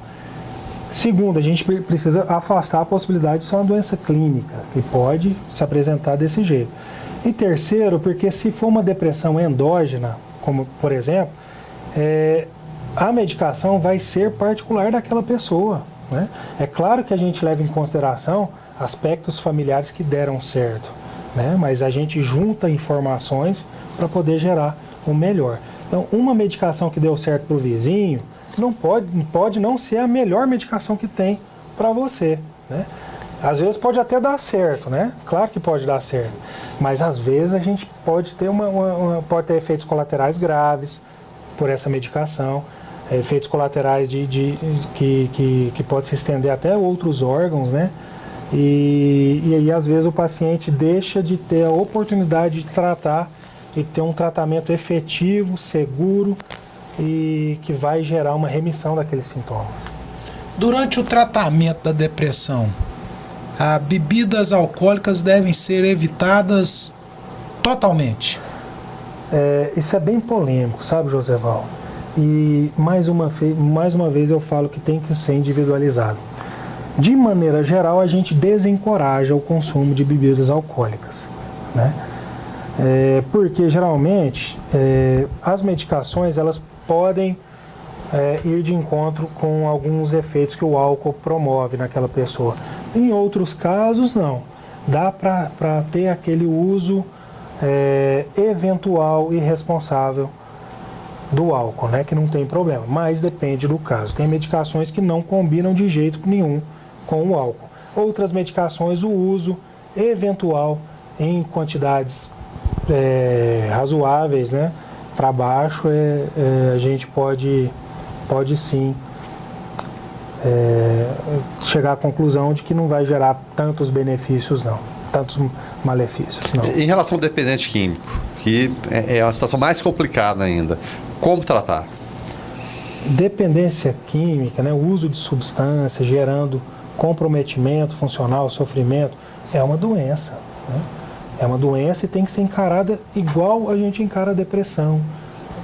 Segundo, a gente precisa afastar a possibilidade de ser uma doença clínica, que pode se apresentar desse jeito. E terceiro, porque se for uma depressão endógena, como por exemplo, a medicação vai ser particular daquela pessoa. Né? É claro que a gente leva em consideração aspectos familiares que deram certo, né? Mas a gente junta informações para poder gerar o melhor. Então, uma medicação que deu certo para o vizinho não pode não ser a melhor medicação que tem para você. Né? Às vezes pode até dar certo, né? Claro que pode dar certo, mas às vezes a gente pode ter pode ter efeitos colaterais graves por essa medicação. Efeitos colaterais que pode se estender até outros órgãos, né? E aí, às vezes, o paciente deixa de ter a oportunidade de tratar e ter um tratamento efetivo, seguro e que vai gerar uma remissão daqueles sintomas. Durante o tratamento da depressão, bebidas alcoólicas devem ser evitadas totalmente? Isso é bem polêmico, sabe, Joseval? E mais uma vez eu falo que tem que ser individualizado. De maneira geral, a gente desencoraja o consumo de bebidas alcoólicas, né? Porque geralmente as medicações elas podem ir de encontro com alguns efeitos que o álcool promove naquela pessoa. Em outros casos, não. Dá para ter aquele uso eventual e responsável do álcool, né, que não tem problema, mas depende do caso. Tem medicações que não combinam de jeito nenhum com o álcool. Outras medicações, o uso eventual em quantidades razoáveis, né, para baixo, a gente pode sim chegar à conclusão de que não vai gerar tantos benefícios, não, tantos malefícios. Não. Em relação ao dependente químico, que é uma situação mais complicada ainda, como tratar? Dependência química, né, o uso de substâncias gerando comprometimento funcional, sofrimento, é uma doença. Né? É uma doença e tem que ser encarada igual a gente encara a depressão,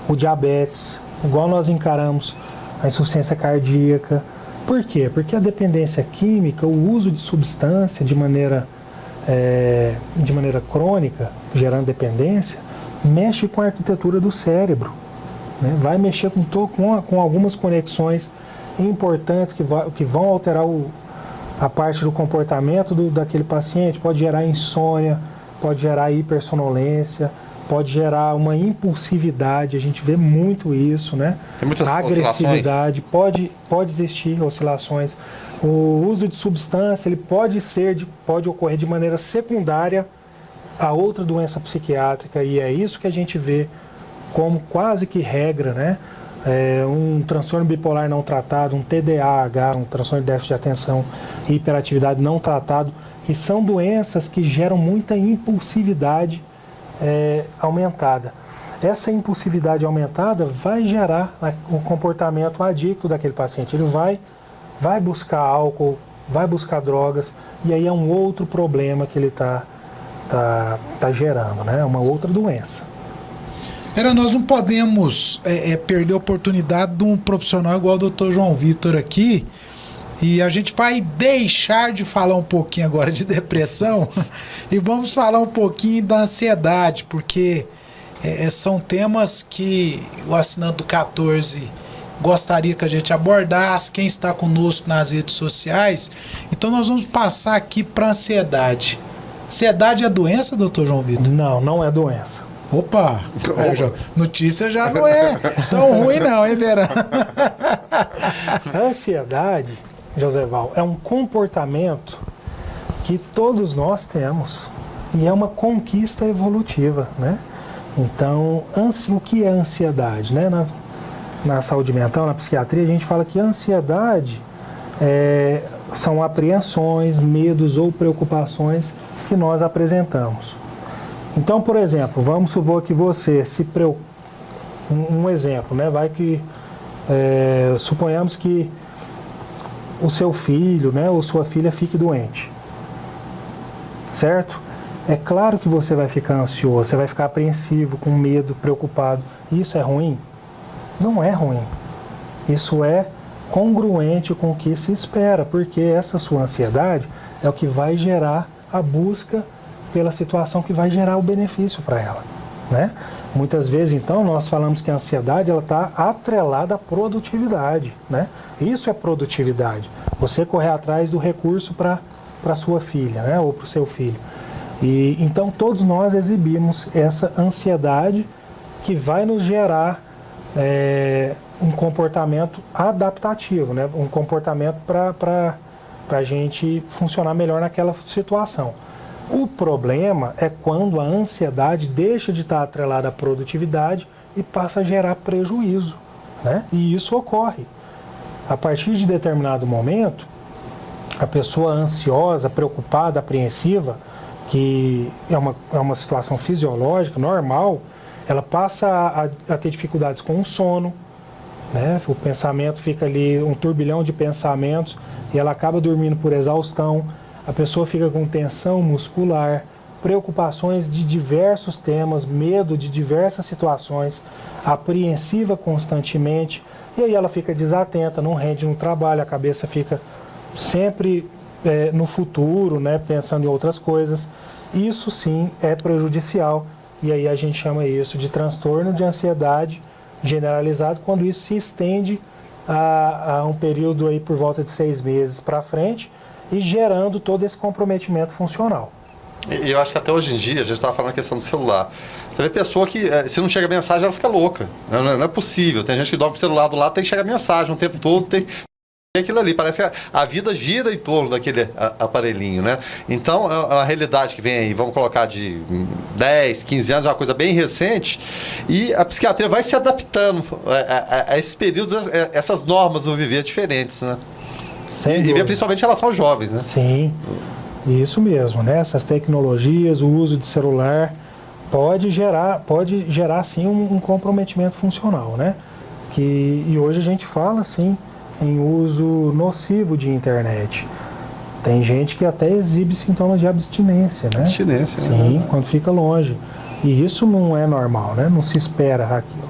o diabetes, igual nós encaramos a insuficiência cardíaca. Por quê? Porque a dependência química, o uso de substância de maneira crônica, gerando dependência, mexe com a arquitetura do cérebro. Né? Vai mexer com algumas conexões importantes que vão alterar a parte do comportamento daquele paciente, pode gerar insônia, pode gerar hipersonolência, pode gerar uma impulsividade, a gente vê muito isso, né? Tem muitas agressividade, pode existir oscilações. O uso de substância, ele pode ocorrer de maneira secundária a outra doença psiquiátrica, e é isso que a gente vê como quase que regra, né? Um transtorno bipolar não tratado, um TDAH, um transtorno de déficit de atenção e hiperatividade não tratado, que são doenças que geram muita impulsividade aumentada. Essa impulsividade aumentada vai gerar um comportamento adicto daquele paciente. Ele vai buscar álcool, vai buscar drogas, e aí é um outro problema que ele está gerando, né? Uma outra doença. Nós não podemos perder a oportunidade de um profissional igual o Dr. João Vitor aqui, e a gente vai deixar de falar um pouquinho agora de depressão e vamos falar um pouquinho da ansiedade, porque são temas que o assinante do 14 gostaria que a gente abordasse, quem está conosco nas redes sociais. Então nós vamos passar aqui para a ansiedade. Ansiedade é doença, doutor João Vitor? Não, não é doença. Opa, notícia já não é tão ruim não, hein, Verão? A ansiedade, Joséval, é um comportamento que todos nós temos e é uma conquista evolutiva, né? Então, o que é ansiedade, né? Na saúde mental, na psiquiatria, a gente fala que a ansiedade são apreensões, medos ou preocupações que nós apresentamos. Então, por exemplo, vamos supor que você se preocupa. Um exemplo, né? Vai que suponhamos que o seu filho, né, ou sua filha fique doente, certo? É claro que você vai ficar ansioso, você vai ficar apreensivo, com medo, preocupado. Isso é ruim? Não é ruim. Isso é congruente com o que se espera, porque essa sua ansiedade é o que vai gerar a busca pela situação que vai gerar o benefício para ela, né? Muitas vezes, então, nós falamos que a ansiedade está atrelada à produtividade, né? Isso é produtividade. Você correr atrás do recurso para sua filha, né? Ou para o seu filho. E então todos nós exibimos essa ansiedade que vai nos gerar um comportamento adaptativo, né? Um comportamento para a gente funcionar melhor naquela situação. O problema é quando a ansiedade deixa de estar atrelada à produtividade e passa a gerar prejuízo, né? E isso ocorre. A partir de determinado momento, a pessoa ansiosa, preocupada, apreensiva, que é uma situação fisiológica, normal, ela passa a ter dificuldades com o sono, né? O pensamento fica ali, um turbilhão de pensamentos, e ela acaba dormindo por exaustão. A pessoa fica com tensão muscular, preocupações de diversos temas, medo de diversas situações, apreensiva constantemente, e aí ela fica desatenta, não rende no trabalho, a cabeça fica sempre no futuro, né, pensando em outras coisas. Isso sim é prejudicial, e aí a gente chama isso de transtorno de ansiedade generalizado, quando isso se estende a um período aí por volta de 6 meses para frente, e gerando todo esse comprometimento funcional. E eu acho que até hoje em dia, a gente estava falando a questão do celular. Você vê pessoa que, se não chega mensagem, ela fica louca. Não é possível. Tem gente que dorme com o celular do lado, tem que chegar mensagem o tempo todo, tem aquilo ali. Parece que a vida gira em torno daquele aparelhinho, né? Então, a realidade que vem aí, vamos colocar de 10, 15 anos, é uma coisa bem recente, e a psiquiatria vai se adaptando a esses períodos, essas normas do viver diferentes, né? E vê principalmente em relação aos jovens, né? Sim, isso mesmo, né? Essas tecnologias, o uso de celular pode gerar sim um comprometimento funcional, né? E hoje a gente fala assim em uso nocivo de internet. Tem gente que até exibe sintomas de abstinência, né? Abstinência, sim, né? Quando fica longe. E isso não é normal, né? Não se espera aquilo.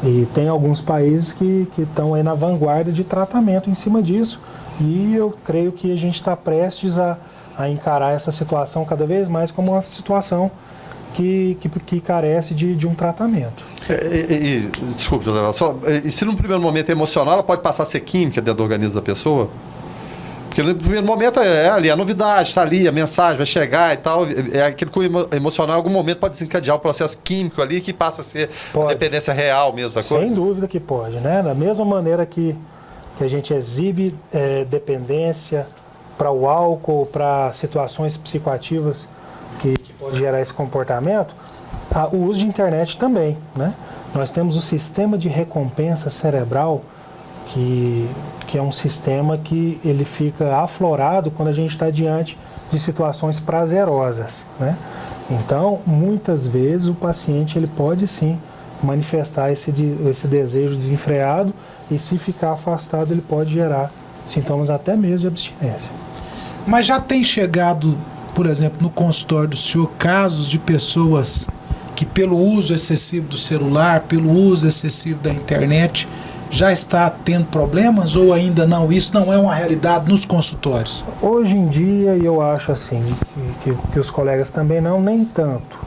E tem alguns países que estão aí na vanguarda de tratamento em cima disso. E eu creio que a gente está prestes a encarar essa situação cada vez mais como uma situação que carece de um tratamento. Desculpe, José, e se num primeiro momento é emocional, ela pode passar a ser química dentro do organismo da pessoa? Porque no primeiro momento ali, a novidade está ali, a mensagem vai chegar e tal, aquilo que o emocional em algum momento pode desencadear o processo químico ali que passa a ser a dependência real mesmo da coisa? Sem dúvida que pode, né? Da mesma maneira que a gente exibe dependência para o álcool, para situações psicoativas que pode gerar esse comportamento, o uso de internet também, né? Nós temos o sistema de recompensa cerebral, que é um sistema que ele fica aflorado quando a gente está diante de situações prazerosas, né? Então, muitas vezes o paciente ele pode sim manifestar esse desejo desenfreado, e se ficar afastado ele pode gerar sintomas até mesmo de abstinência. Mas já tem chegado, por exemplo, no consultório do senhor, casos de pessoas que pelo uso excessivo do celular, pelo uso excessivo da internet, já está tendo problemas ou ainda não? Isso não é uma realidade nos consultórios? Hoje em dia, eu acho assim, que os colegas também não, nem tanto,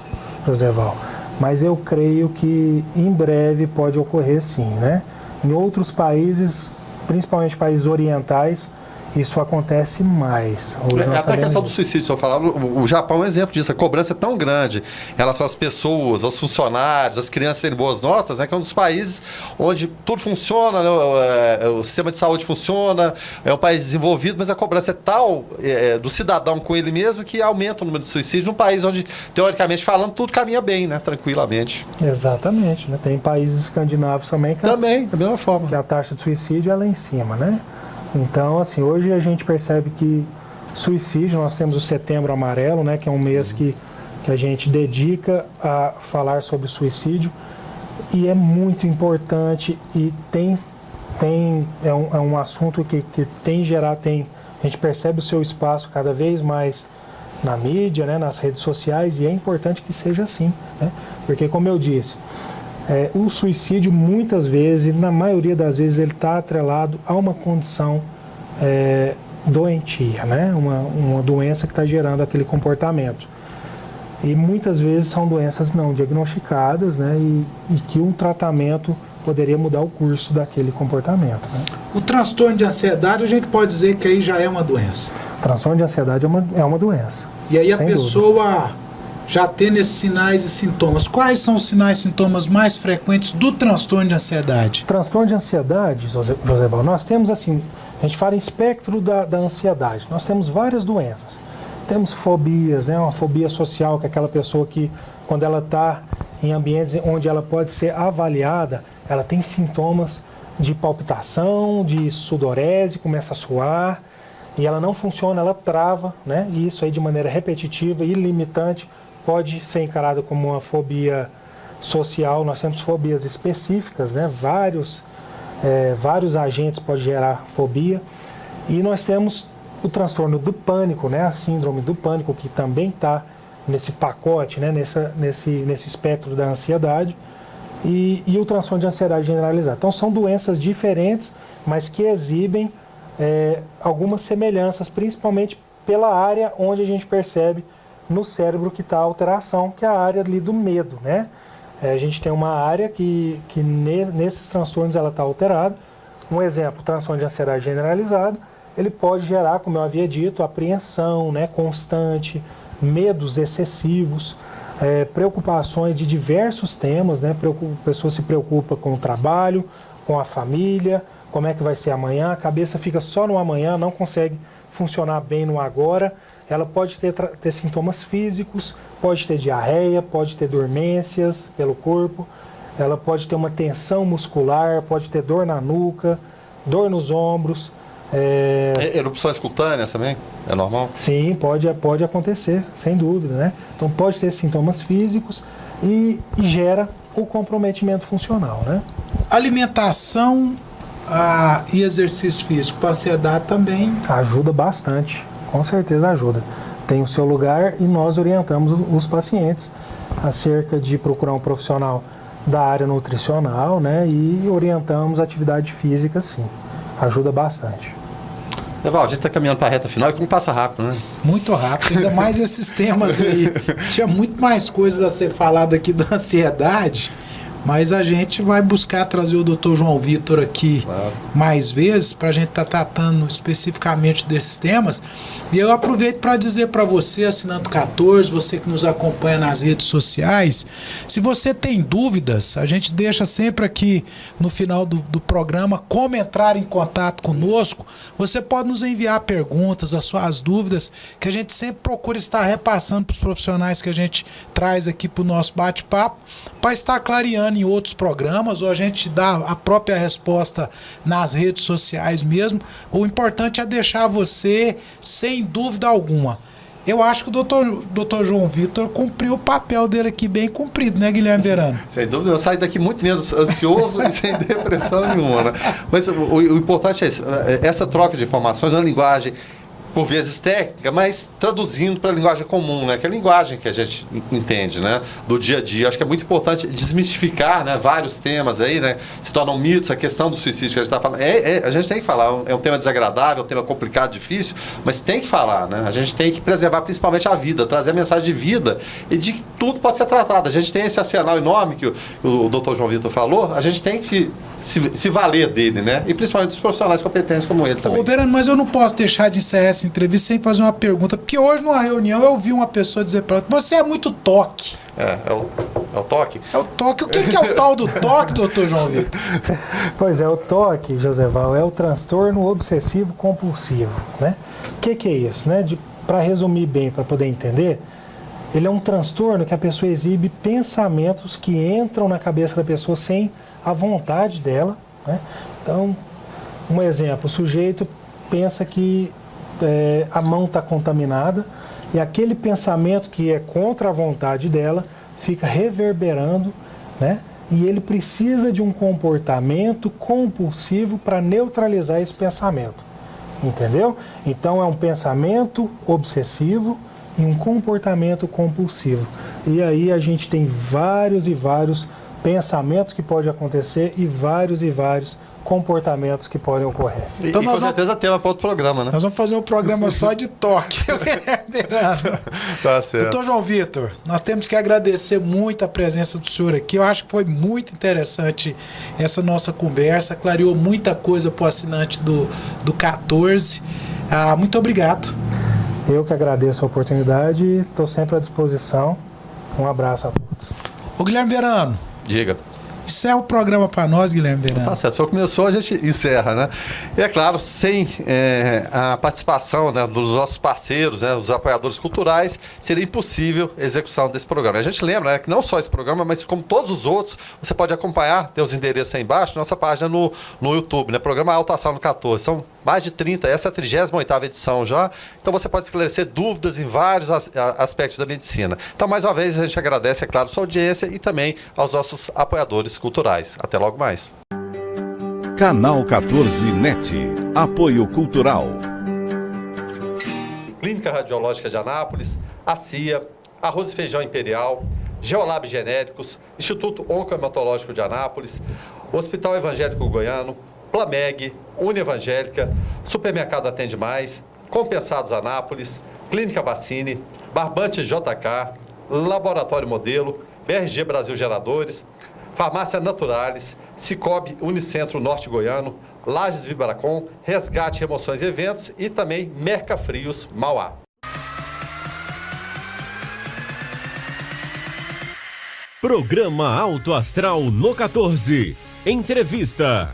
Joséval. Mas eu creio que em breve pode ocorrer sim, né? Em outros países, principalmente países orientais, isso acontece mais. Hoje nós Até a questão do sabemos suicídio, se eu falar, o Japão é um exemplo disso. A cobrança é tão grande em relação às pessoas, aos funcionários, às crianças terem boas notas, né, que é um dos países onde tudo funciona, né, o sistema de saúde funciona, é um país desenvolvido, mas a cobrança é tal do cidadão com ele mesmo que aumenta o número de suicídios num país onde, teoricamente falando, tudo caminha bem, né, tranquilamente. Exatamente, né? Tem países escandinavos também que Também, da mesma forma. que a taxa de suicídio é lá em cima, né? Então, assim, hoje a gente percebe que suicídio, nós temos o Setembro Amarelo, né? Que é um mês que a gente dedica a falar sobre suicídio, e é muito importante e é um assunto que a gente percebe o seu espaço cada vez mais na mídia, né? Nas redes sociais, e é importante que seja assim, né? Porque, como eu disse, o suicídio, muitas vezes, na maioria das vezes, ele está atrelado a uma condição doentia, né? Uma doença que está gerando aquele comportamento. E muitas vezes são doenças não diagnosticadas, né? E que um tratamento poderia mudar o curso daquele comportamento, né? O transtorno de ansiedade, a gente pode dizer que aí já é uma doença. O transtorno de ansiedade é uma doença. E aí a sem pessoa dúvida. já tendo esses sinais e sintomas. Quais são os sinais e sintomas mais frequentes do transtorno de ansiedade? Transtorno de ansiedade, Josebal, nós temos assim, a gente fala em espectro da ansiedade. Nós temos várias doenças. Temos fobias, né? Uma fobia social, que é aquela pessoa que, quando ela está em ambientes onde ela pode ser avaliada, ela tem sintomas de palpitação, de sudorese, começa a suar, e ela não funciona, ela trava, né? E isso aí de maneira repetitiva e limitante pode ser encarado como uma fobia social. Nós temos fobias específicas, né? Vários agentes podem gerar fobia. E nós temos o transtorno do pânico, né? A síndrome do pânico, que também está nesse pacote, né? Nesse espectro da ansiedade. E o transtorno de ansiedade generalizada. Então são doenças diferentes, mas que exibem algumas semelhanças, principalmente pela área onde a gente percebe no cérebro que está a alteração, que é a área ali do medo, né? A gente tem uma área que nesses transtornos ela está alterada. Um exemplo, o transtorno de ansiedade generalizada, ele pode gerar, como eu havia dito, apreensão, né, constante, medos excessivos, preocupações de diversos temas, né? A pessoa se preocupa com o trabalho, com a família, como é que vai ser amanhã, a cabeça fica só no amanhã, não consegue funcionar bem no agora. Ela pode ter sintomas físicos, pode ter diarreia, pode ter dormências pelo corpo, ela pode ter uma tensão muscular, pode ter dor na nuca, dor nos ombros. Erupções cutâneas também? É normal? Sim, pode acontecer, sem dúvida, né? Então pode ter sintomas físicos e gera o comprometimento funcional, né? Alimentação e exercício físico para ansiedade também ajuda bastante, com certeza ajuda. Tem o seu lugar e nós orientamos os pacientes acerca de procurar um profissional da área nutricional, né? E orientamos a atividade física, sim. Ajuda bastante. Eval, a gente está caminhando para a reta final e como passa rápido, né? muito rápido, ainda mais esses temas aí. Tinha muito mais coisas a ser falado aqui da ansiedade, mas a gente vai buscar trazer o Dr. João Vitor aqui mais vezes para a gente estar tratando especificamente desses temas. E eu aproveito para dizer para você, assinante 14, você que nos acompanha nas redes sociais, se você tem dúvidas, a gente deixa sempre aqui no final do programa como entrar em contato conosco. Você pode nos enviar perguntas, as suas dúvidas, que a gente sempre procura estar repassando para os profissionais que a gente traz aqui para o nosso bate-papo, para estar clareando em outros programas, ou a gente dá a própria resposta nas redes sociais mesmo. O importante é deixar você sem dúvida alguma. Eu acho que o Dr. João Vitor cumpriu o papel dele aqui bem cumprido, né, Guilherme Verano? Sem dúvida, eu saio daqui muito menos ansioso e sem depressão nenhuma, né? Mas o importante é isso, essa troca de informações, uma linguagem por vezes técnica, mas traduzindo para a linguagem comum, né? Que é a linguagem que a gente entende, né? Do dia a dia. Acho que é muito importante desmistificar, né? Vários temas aí, né? Se tornam mitos, a questão do suicídio que a gente está falando. A gente tem que falar, é um tema desagradável, é um tema complicado, difícil, mas tem que falar, né? A gente tem que preservar principalmente a vida, trazer a mensagem de vida e de tudo pode ser tratado. A gente tem esse arsenal enorme que o Dr. João Vitor falou, a gente tem que se valer dele, né? E principalmente dos profissionais competentes como ele também. Ô, Verano, mas eu não posso deixar de encerrar essa entrevista sem fazer uma pergunta, porque hoje numa reunião eu ouvi uma pessoa dizer para você é muito toque. É o toque? É o toque. O que é o tal do toque, doutor João Vitor? Pois é, o TOC, Joseval, é o transtorno obsessivo compulsivo, né? O que é isso, né? Para resumir bem, para poder entender, ele é um transtorno que a pessoa exibe pensamentos que entram na cabeça da pessoa sem a vontade dela, né? Então, um exemplo, o sujeito pensa que a mão está contaminada e aquele pensamento que é contra a vontade dela fica reverberando, né? E ele precisa de um comportamento compulsivo para neutralizar esse pensamento, entendeu? Então é um pensamento obsessivo e um comportamento compulsivo. E aí a gente tem vários e vários pensamentos que podem acontecer e vários comportamentos que podem ocorrer. Então e nós com certeza tema para outro programa, né? Nós vamos fazer um programa só de toque. Tá certo. Doutor João Vitor, nós temos que agradecer muito a presença do senhor aqui. Eu acho que foi muito interessante essa nossa conversa, clareou muita coisa para o assinante do 14. Muito obrigado. Eu que agradeço a oportunidade e estou sempre à disposição. Um abraço a todos. Ô Guilherme Verano, Diga. encerra o programa para nós, Guilherme Verano. Tá certo, só começou, a gente encerra, né? E é claro, sem a participação, né, dos nossos parceiros, né, os apoiadores culturais, seria impossível a execução desse programa. A gente lembra, né, que não só esse programa, mas como todos os outros, você pode acompanhar, tem os endereços aí embaixo, nossa página no YouTube, né? Programa Alto Astral no 14. São mais de 30, essa é a 38ª edição já, então você pode esclarecer dúvidas em vários aspectos da medicina. Então, mais uma vez, a gente agradece, é claro, sua audiência e também aos nossos apoiadores culturais. Até logo mais. Canal 14 NET. Apoio Cultural. Clínica Radiológica de Anápolis, a CIA, Arroz e Feijão Imperial, Geolab Genéricos, Instituto Oncohematológico de Anápolis, Hospital Evangélico Goiano, Plameg, Unievangélica, Supermercado Atende Mais, Compensados Anápolis, Clínica Vacine, Barbantes JK, Laboratório Modelo, BRG Brasil Geradores, Farmácia Naturalis, Cicobi Unicentro Norte Goiano, Lages Vibracom, Resgate Remoções e Eventos e também Mercafrios Mauá. Programa Alto Astral no 14. Entrevista.